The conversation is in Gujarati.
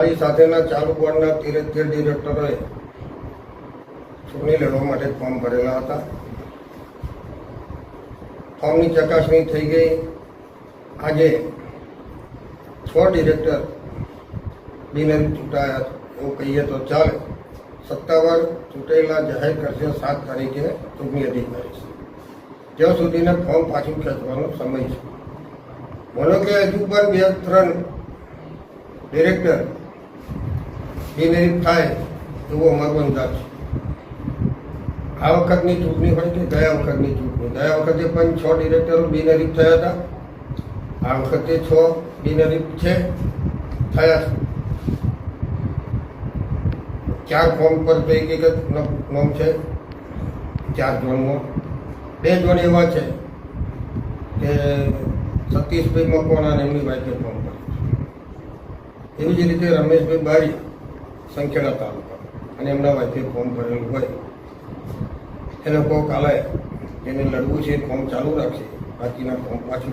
મારી સાથેના ચાલુ બોર્ડના 13 ડિરેક્ટરોએ ચૂંટણી લડવા માટે ફોર્મ ભરેલા હતા. ફોર્મની ચકાસણી થઈ ગઈ. આજે 6 ડિરેક્ટર બિનહરીફ ચૂંટાયા એવું કહીએ તો ચાલે. સત્તાવાર ચૂંટાયેલા જાહેર કરશે 7 તારીખે ચૂંટણી અધિકારી. ત્યાં સુધીને ફોર્મ પાછું ખેંચવાનો સમય છે. બોલો કે હજુ પણ 2-3 ડિરેક્ટર બિનહરીફ થાય એવો અમારો અંદાજ છે. આ વખતની ચૂંટણી હોય કે ગયા વખતની ચૂંટણી, ગયા વખતે પણ 6 ડિરેક્ટરો બિનહરીફ થયા હતા. આ વખતે 6 બિનહરીફ થયા છે. 4 ફોર્મ પર વ્યક્તિગત નોમ છે, 4 ઝોનમાં. 2 ઝોન એવા છે કે સતીશભાઈ મકવાણા અને એમની વાઈફે ફોર્મ ભર્યું. એવી જ રીતે રમેશભાઈ બારી સંખેડા તાલુકા અને એમના વાઈફે ફોર્મ ભરેલું હોય એને કહો કાલે જેને લડવું છે ફોર્મ ચાલુ રાખશે, બાકીના ફોર્મ પાછું